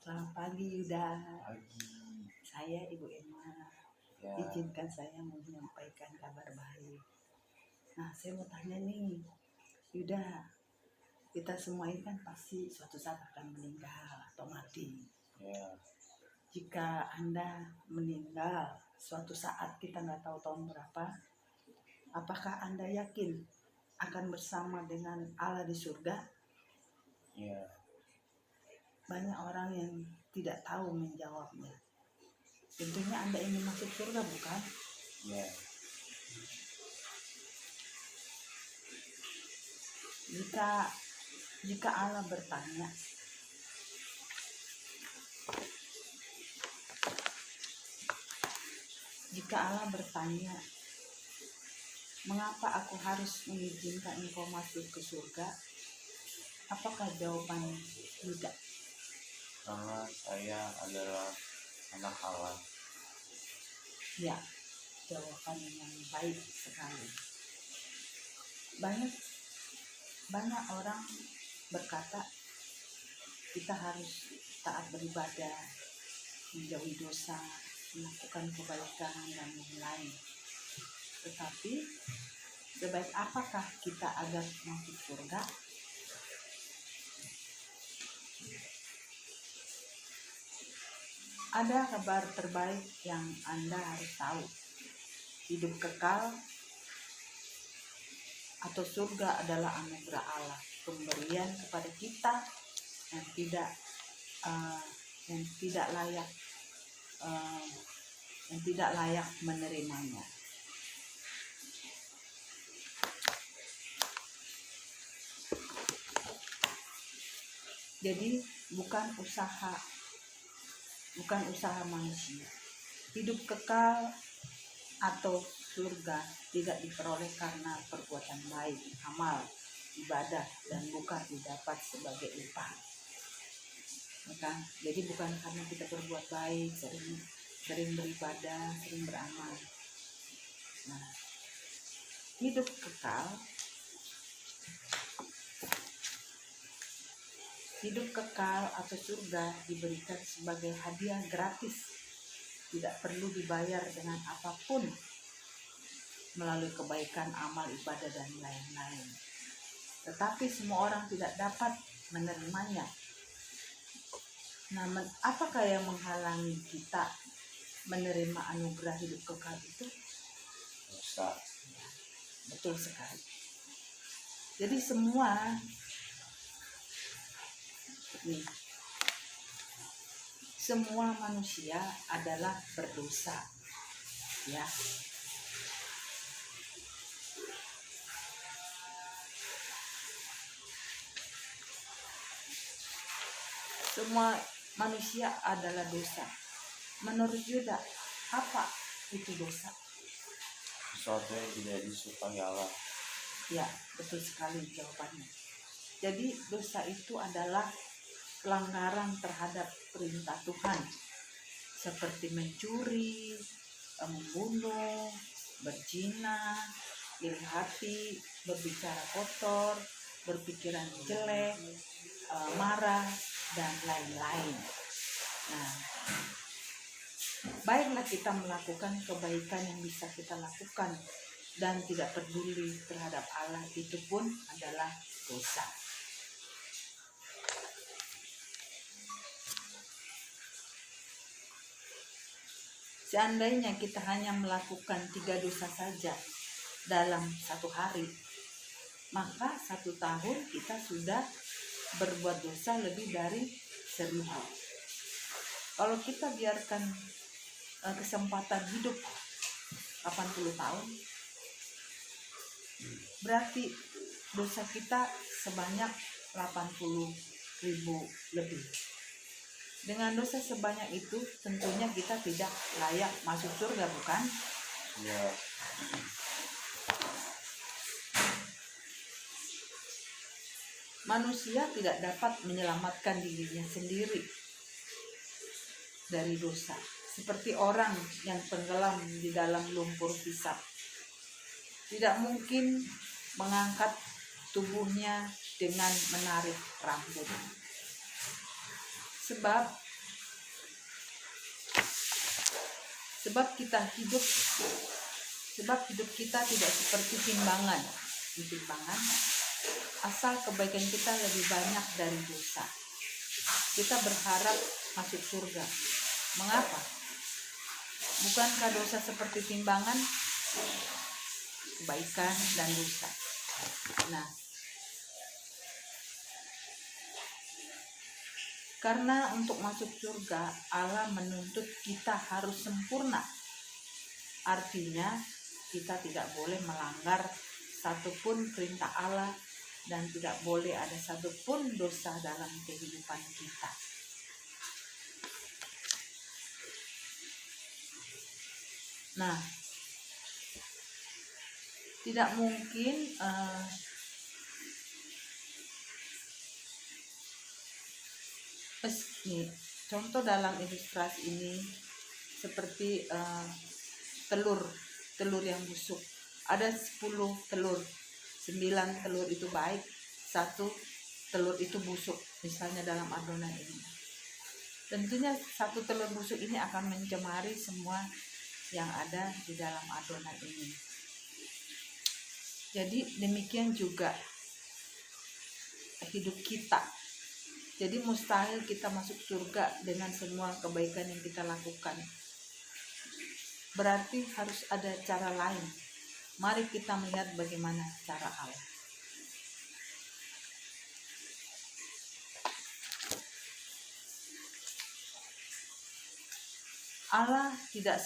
Selamat pagi Yuda, Pagi. saya Ibu Emma. Ya, Izinkan saya mau menyampaikan kabar baik. Nah, saya mau tanya nih, Yuda, kita semua ini kan pasti suatu saat akan meninggal atau mati. ya, Jika Anda meninggal suatu saat, kita nggak tahu tahun berapa, apakah Anda yakin akan bersama dengan Allah di surga? ya. Banyak orang yang tidak tahu menjawabnya. Tentunya Anda ingin masuk surga, bukan? Ya, Jika Allah bertanya, mengapa aku harus mengizinkan engkau masuk ke surga? Apakah jawaban Yuda? karena saya adalah anak Allah. Ya, jawaban yang baik sekali. Banyak orang berkata kita harus taat beribadah, menjauhi dosa, melakukan kebaikan dan lain-lain. Tetapi sebaik apakah kita agar masuk surga? Ada kabar terbaik yang Anda harus tahu. Hidup kekal atau surga adalah anugerah Allah, pemberian kepada kita yang tidak layak menerimanya. Jadi bukan usaha manusia. Hidup kekal atau surga tidak diperoleh karena perbuatan baik, amal, ibadah, dan bukan didapat sebagai upah. Jadi bukan karena kita berbuat baik, sering beribadah, sering beramal. Nah, hidup kekal atau surga diberikan sebagai hadiah gratis, tidak perlu dibayar dengan apapun melalui kebaikan, amal, ibadah, dan lain-lain. Tetapi semua orang tidak dapat menerimanya. Nah, apakah yang menghalangi kita menerima anugerah hidup kekal itu? Dosa. Betul sekali. Jadi semua manusia adalah berdosa, ya. Semua manusia adalah dosa. Menurut Yuda, apa itu dosa? Sesuatu yang tidak disukai Allah. Ya, betul sekali jawabannya. Jadi dosa itu adalah pelanggaran terhadap perintah Tuhan, seperti mencuri, membunuh, berzina, iri hati, berbicara kotor, berpikiran jelek, marah, dan lain-lain. Nah, baiklah kita melakukan kebaikan yang bisa kita lakukan dan tidak peduli terhadap Allah, itu pun adalah dosa. Seandainya kita hanya melakukan 3 dosa saja dalam 1 hari, maka 1 tahun kita sudah berbuat dosa lebih dari 1000. Kalau kita biarkan kesempatan hidup 80 tahun, berarti dosa kita sebanyak 80.000 lebih. Dengan dosa sebanyak itu tentunya kita tidak layak masuk surga, bukan? Ya, Manusia tidak dapat menyelamatkan dirinya sendiri dari dosa, seperti orang yang tenggelam di dalam lumpur hisap. Tidak mungkin mengangkat tubuhnya dengan menarik rambut. Sebab Sebab hidup kita tidak seperti timbangan. Asal kebaikan kita lebih banyak dari dosa, kita berharap masuk surga. Mengapa? Bukankah dosa seperti timbangan? Kebaikan dan dosa. Nah, karena untuk masuk surga, Allah menuntut kita harus sempurna. Artinya, kita tidak boleh melanggar satupun perintah Allah dan tidak boleh ada satupun dosa dalam kehidupan kita. Nah, tidak mungkin contoh dalam ilustrasi ini seperti telur yang busuk. Ada 10 telur, 9 telur itu baik, 1 telur itu busuk, misalnya dalam adonan ini. Tentunya 1 telur busuk ini akan mencemari semua yang ada di dalam adonan ini. Jadi demikian juga hidup kita. Jadi mustahil kita masuk surga dengan semua kebaikan yang kita lakukan. Berarti harus ada cara lain. Mari kita melihat bagaimana cara Allah. Allah tidak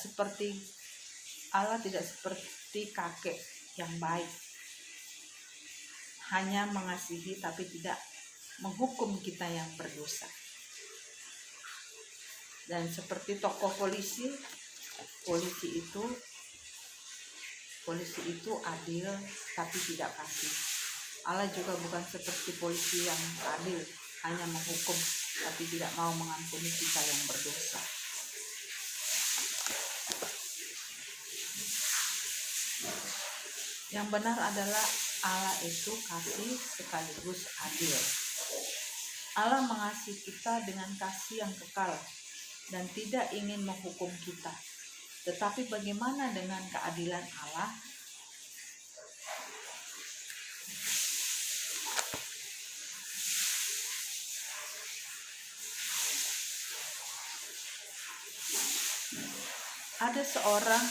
seperti kakek yang baik, hanya mengasihi tapi tidak menghukum kita yang berdosa. Dan seperti tokoh polisi itu adil tapi tidak kasih. Allah juga bukan seperti polisi yang adil, hanya menghukum tapi tidak mau mengampuni kita yang berdosa. Yang benar adalah Allah itu kasih sekaligus adil. Allah mengasihi kita dengan kasih yang kekal dan tidak ingin menghukum kita. Tetapi bagaimana dengan keadilan Allah? Ada seorang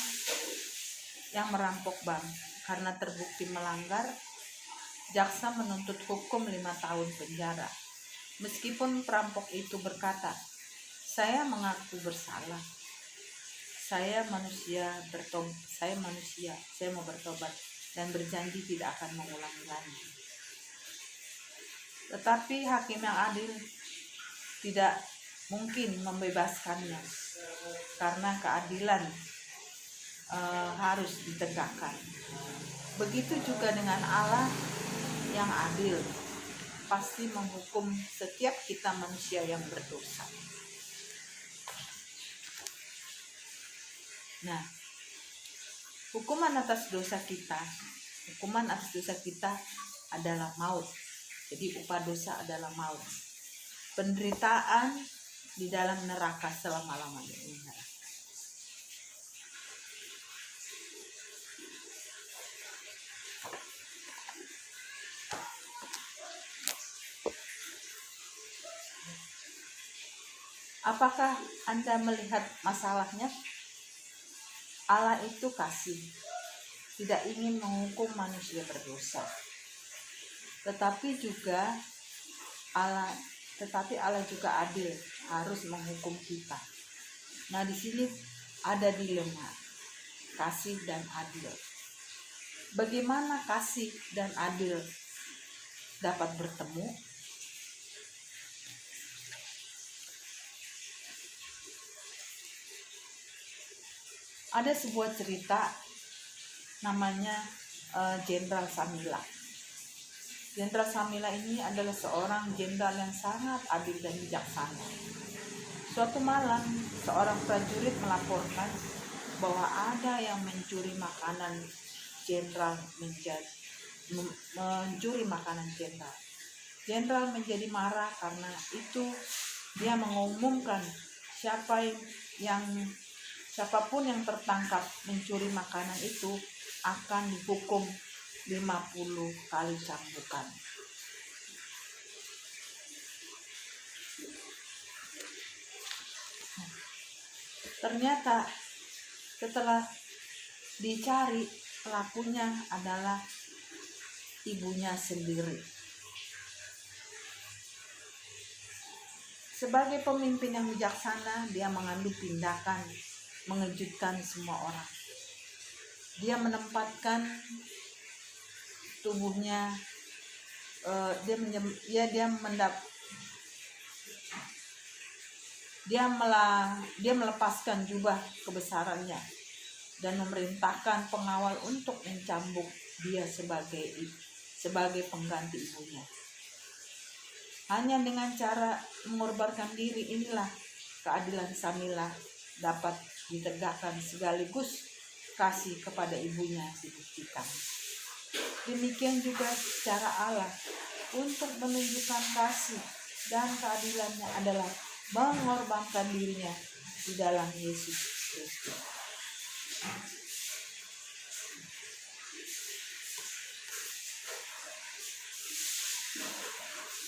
yang merampok bank. Karena terbukti melanggar, jaksa menuntut hukum 5 tahun penjara. Meskipun perampok itu berkata, "Saya mengaku bersalah. Saya manusia, saya mau bertobat dan berjanji tidak akan mengulangi lagi." Tetapi hakim yang adil tidak mungkin membebaskannya karena keadilan harus ditegakkan. Begitu juga dengan Allah yang adil, pasti menghukum setiap kita manusia yang berdosa. Nah, hukuman atas dosa kita adalah maut. Jadi upah dosa adalah maut. Penderitaan di dalam neraka selama-lamanya. Apakah Anda melihat masalahnya? Allah itu kasih, tidak ingin menghukum manusia berdosa. Tetapi Allah juga adil, harus menghukum kita. Nah, di sini ada dilema kasih dan adil. Bagaimana kasih dan adil dapat bertemu? Ada sebuah cerita namanya Jenderal Samila. Jenderal Samila ini adalah seorang jenderal yang sangat adil dan bijaksana. Suatu malam, seorang prajurit melaporkan bahwa ada yang mencuri makanan jenderal. Jenderal menjadi marah, karena itu dia mengumumkan siapa yang Siapapun yang tertangkap mencuri makanan itu akan dihukum 50 kali cambukan. Ternyata setelah dicari, pelakunya adalah ibunya sendiri. Sebagai pemimpin yang bijaksana, dia mengambil tindakan mengejutkan semua orang. Dia menempatkan tubuhnya, dia melepaskan jubah kebesarannya dan memerintahkan pengawal untuk mencambuk dia sebagai pengganti ibunya. Hanya dengan cara mengorbankan diri inilah keadilan Samila dapat ditegakkan, sekaligus kasih kepada ibunya dibuktikan. Demikian juga cara Allah untuk menunjukkan kasih dan keadilannya adalah mengorbankan dirinya di dalam Yesus Kristus.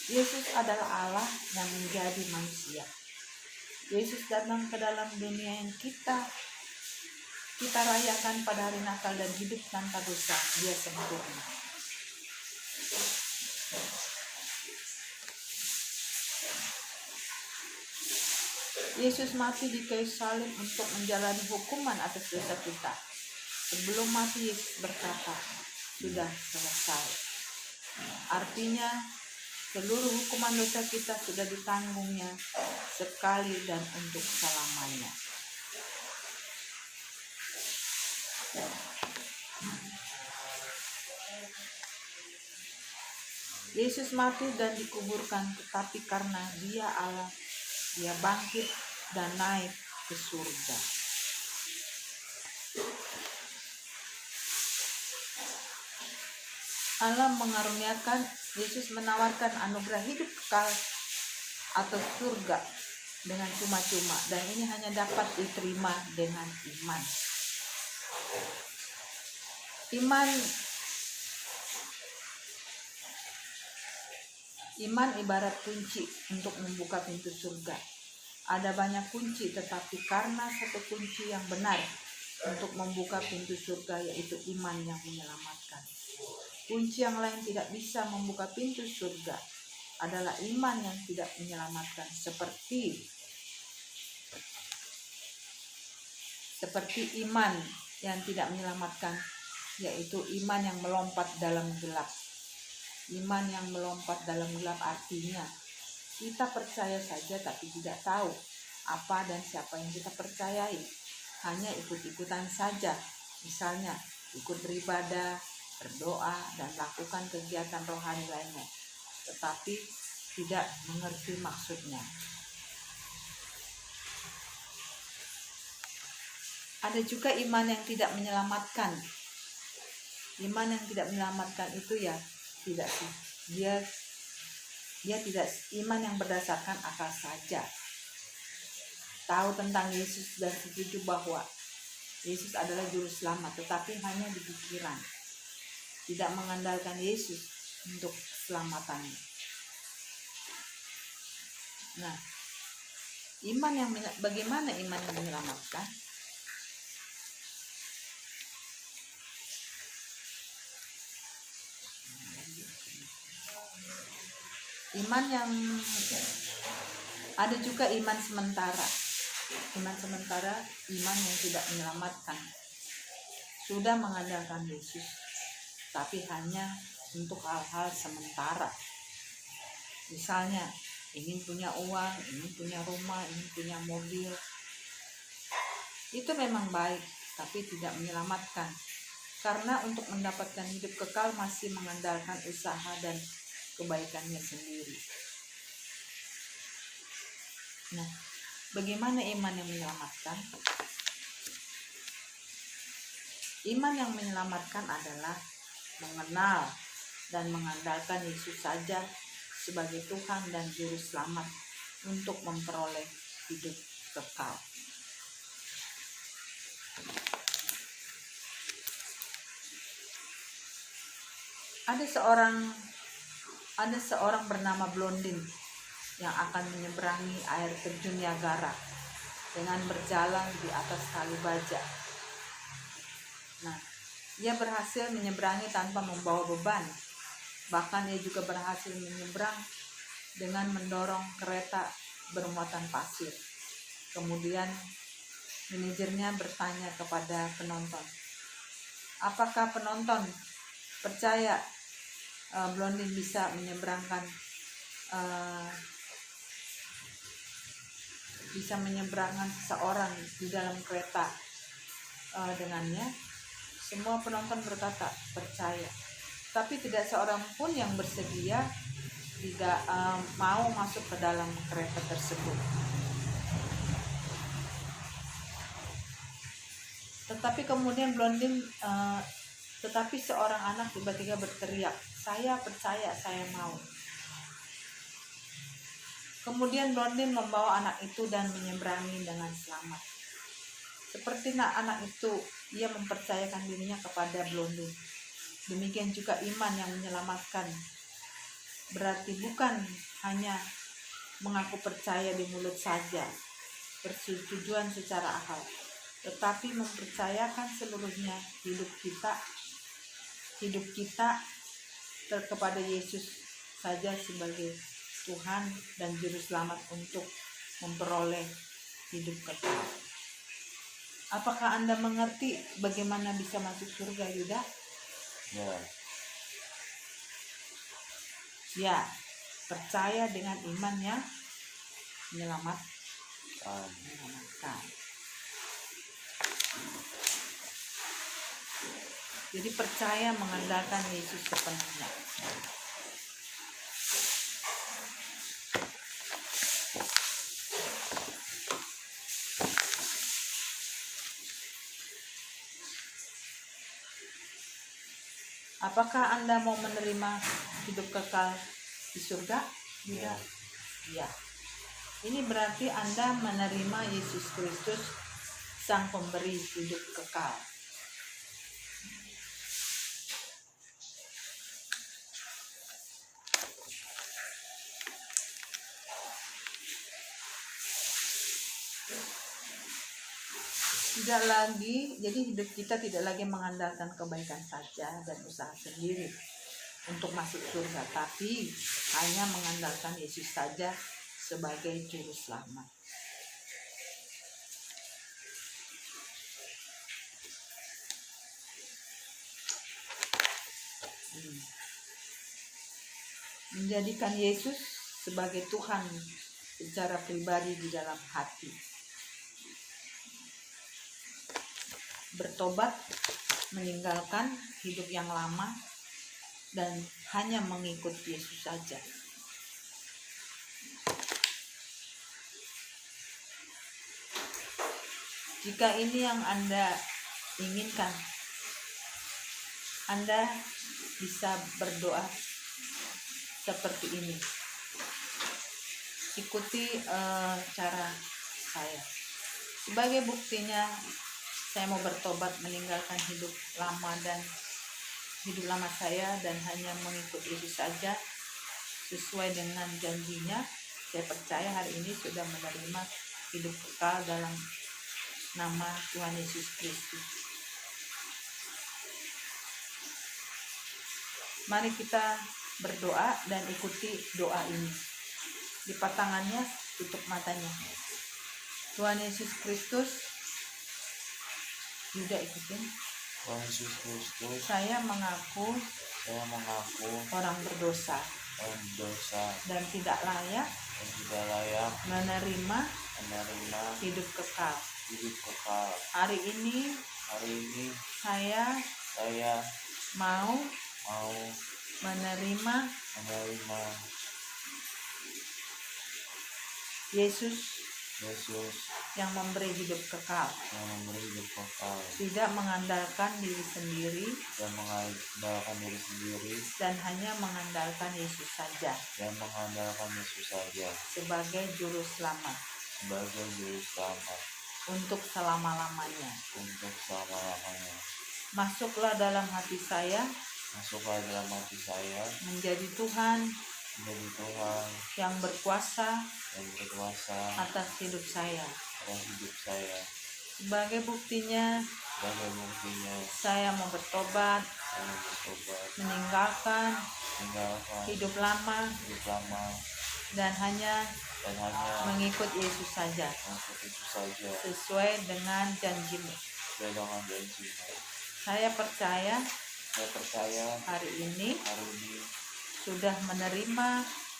Yesus adalah Allah yang menjadi manusia. Yesus datang ke dalam dunia yang kita rayakan pada hari Natal dan hidup tanpa dosa. Dia sempurna. Yesus mati di kayu salib untuk menjalani hukuman atas dosa kita. Sebelum mati, Yesus berkata, sudah selesai. Artinya, seluruh hukuman dosa kita sudah ditanggungnya sekali dan untuk selamanya. Yesus mati dan dikuburkan, tetapi karena Dia Allah, Dia bangkit dan naik ke surga. Allah mengaruniakan, Yesus menawarkan anugerah hidup kekal atau surga dengan cuma-cuma, dan ini hanya dapat diterima dengan iman. Iman ibarat kunci untuk membuka pintu surga. Ada banyak kunci, tetapi karena satu kunci yang benar untuk membuka pintu surga, yaitu iman yang menyelamatkan. Kunci yang lain tidak bisa membuka pintu surga, adalah iman yang tidak menyelamatkan, seperti iman yang tidak menyelamatkan, yaitu iman yang melompat dalam gelap. Iman yang melompat dalam gelap artinya kita percaya saja tapi tidak tahu apa dan siapa yang kita percayai. Hanya ikut-ikutan saja, misalnya ikut beribadah, berdoa, dan lakukan kegiatan rohani lainnya, tetapi tidak mengerti maksudnya. Ada juga iman yang tidak menyelamatkan. Iman yang tidak menyelamatkan itu tidak sih. Dia tidak iman yang berdasarkan akal saja. Tahu tentang Yesus dan setuju bahwa Yesus adalah juru selamat, tetapi hanya di pikiran. Tidak mengandalkan Yesus untuk keselamatannya. Nah, bagaimana iman yang menyelamatkan? Iman yang ada juga iman sementara. Iman sementara, iman yang tidak menyelamatkan. Sudah mengandalkan Yesus, tapi hanya untuk hal-hal sementara. Misalnya, ingin punya uang, ingin punya rumah, ingin punya mobil. Itu memang baik, tapi tidak menyelamatkan. Karena untuk mendapatkan hidup kekal masih mengandalkan usaha dan kebaikannya sendiri. Nah, bagaimana iman yang menyelamatkan? Iman yang menyelamatkan adalah mengenal dan mengandalkan Yesus saja sebagai Tuhan dan Juru Selamat untuk memperoleh hidup kekal. Ada seorang bernama Blondin yang akan menyeberangi air terjun Niagara dengan berjalan di atas tali baja. Nah, ia berhasil menyeberangi tanpa membawa beban. Bahkan ia juga berhasil menyeberang dengan mendorong kereta bermuatan pasir. Kemudian manajernya bertanya kepada penonton, apakah penonton percaya Blondin bisa menyeberangkan seseorang di dalam kereta dengannya? Semua penonton berkata percaya, tapi tidak seorang pun yang bersedia tidak mau masuk ke dalam kereta tersebut. Tetapi seorang anak tiba-tiba berteriak, saya percaya, saya mau. Kemudian Blondin membawa anak itu dan menyeberangi dengan selamat. Seperti anak itu, ia mempercayakan dirinya kepada Blondin. Demikian juga iman yang menyelamatkan. Berarti bukan hanya mengaku percaya di mulut saja, persetujuan secara akal, tetapi mempercayakan seluruhnya hidup kita kepada Yesus saja sebagai Tuhan dan Juru Selamat untuk memperoleh hidup kekal. Apakah Anda mengerti bagaimana bisa masuk surga, Yuda? Ya. Ya, percaya dengan iman yang menyelamatkan. Jadi percaya mengandalkan Yesus sepenuhnya. Apakah Anda mau menerima hidup kekal di surga? Tidak. Ya. Ini berarti Anda menerima Yesus Kristus, Sang Pemberi hidup kekal. Jadi hidup kita tidak lagi mengandalkan kebaikan saja dan usaha sendiri untuk masuk surga, tapi hanya mengandalkan Yesus saja sebagai Juru Selamat. Menjadikan Yesus sebagai Tuhan secara pribadi di dalam hati. Bertobat, meninggalkan hidup yang lama dan hanya mengikut Yesus saja. Jika ini yang Anda inginkan, Anda bisa berdoa seperti ini. Ikuti cara saya. Sebagai buktinya, saya mau bertobat, meninggalkan hidup lama saya dan hanya mengikut Yesus saja sesuai dengan janjinya. Saya percaya hari ini sudah menerima hidup kekal dalam nama Tuhan Yesus Kristus. Mari kita berdoa dan ikuti doa ini. Lipat tangannya, tutup matanya. Tuhan Yesus Kristus, Yuda ikutin. Tuhan Yesus Kristus, Saya mengaku orang berdosa dan tidak layak menerima hidup kekal. Hari ini saya mau menerima Yesus yang memberi hidup kekal. Tidak mengandalkan diri sendiri dan hanya mengandalkan Yesus saja sebagai Juru Selamat. untuk selama-lamanya. untuk selama-lamanya. Masuklah dalam hati saya, Masuklah dalam hati saya, menjadi Tuhan menjadi Tuhan yang berkuasa yang berkuasa atas hidup saya. atas hidup saya. Sebagai buktinya, Sebagai buktinya, saya mau bertobat, saya bertobat, meninggalkan meninggalkan hidup lama, hidup lama, dan hanya dan hanya mengikut Yesus saja, untuk itu saja, sesuai dengan janji-Mu. sesuai dengan janji-Mu. Saya percaya Saya percaya hari ini hari ini sudah menerima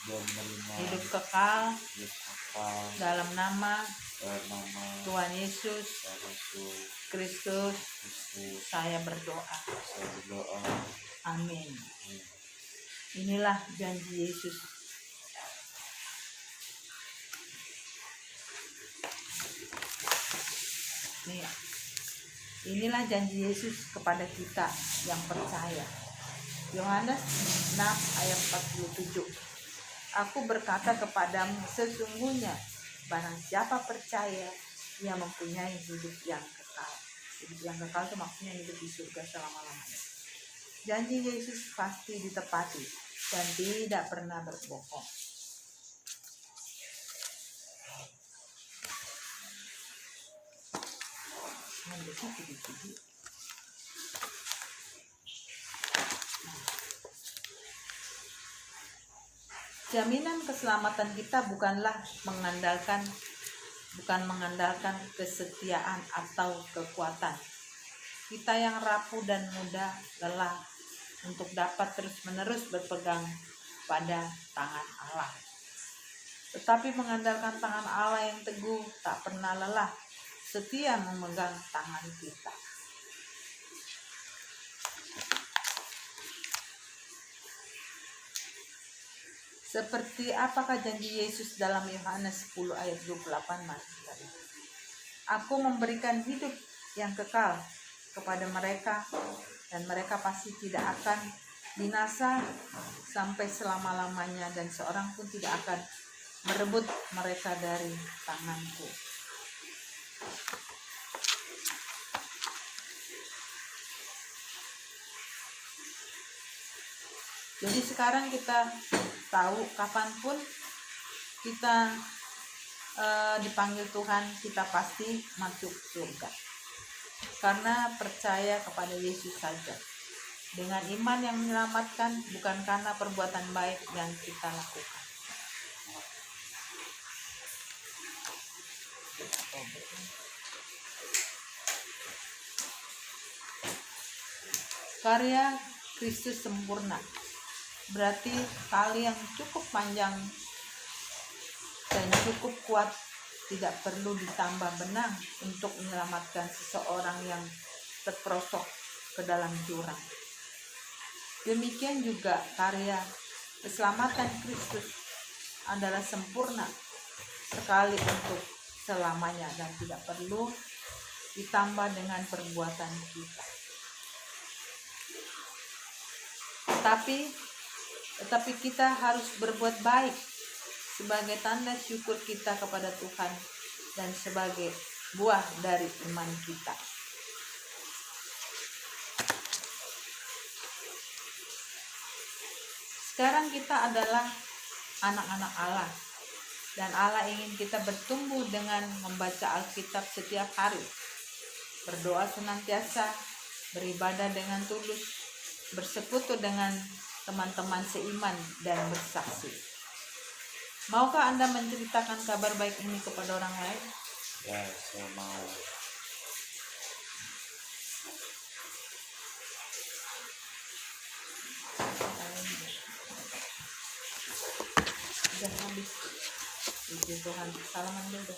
dia menerima hidup kekal hidup kekal dalam nama dalam nama Tuhan Yesus Tuhan Yesus Kristus. Kristus. Saya berdoa. Saya berdoa. Amin. Amin. Inilah janji Yesus. Nih, inilah janji Yesus kepada kita yang percaya. Yohanes 6 ayat 47. Aku berkata kepadamu, sesungguhnya barang siapa percaya, ia mempunyai hidup yang kekal. Hidup yang kekal itu maksudnya hidup di surga selama-lamanya. Janji Yesus pasti ditepati dan tidak pernah berbohong. Jaminan keselamatan kita bukan mengandalkan kesetiaan atau kekuatan kita yang rapuh dan mudah lelah untuk dapat terus-menerus berpegang pada tangan Allah, tetapi mengandalkan tangan Allah yang teguh, tak pernah lelah, setia memegang tangan kita. Seperti apakah janji Yesus dalam Yohanes 10 ayat 28? Aku memberikan hidup yang kekal kepada mereka, dan mereka pasti tidak akan binasa sampai selama-lamanya, dan seorang pun tidak akan merebut mereka dari tanganku. Jadi sekarang kita tahu kapanpun kita dipanggil Tuhan, kita pasti masuk surga karena percaya kepada Yesus saja, dengan iman yang menyelamatkan, bukan karena perbuatan baik yang kita lakukan. Karya Kristus sempurna, berarti tali yang cukup panjang dan cukup kuat, tidak perlu ditambah benang untuk menyelamatkan seseorang yang terperosok ke dalam jurang. Demikian juga karya keselamatan Kristus adalah sempurna sekali untuk selamanya dan tidak perlu ditambah dengan perbuatan kita. Tetapi kita harus berbuat baik sebagai tanda syukur kita kepada Tuhan dan sebagai buah dari iman kita. Sekarang kita adalah anak-anak Allah, dan Allah ingin kita bertumbuh dengan membaca Alkitab setiap hari, berdoa senantiasa, beribadah dengan tulus, bersekutu dengan teman-teman seiman, dan bersaksi. Maukah Anda menceritakan kabar baik ini kepada orang lain? Ya, saya mau. Sudah habis. Puji Tuhan, salaman dulu.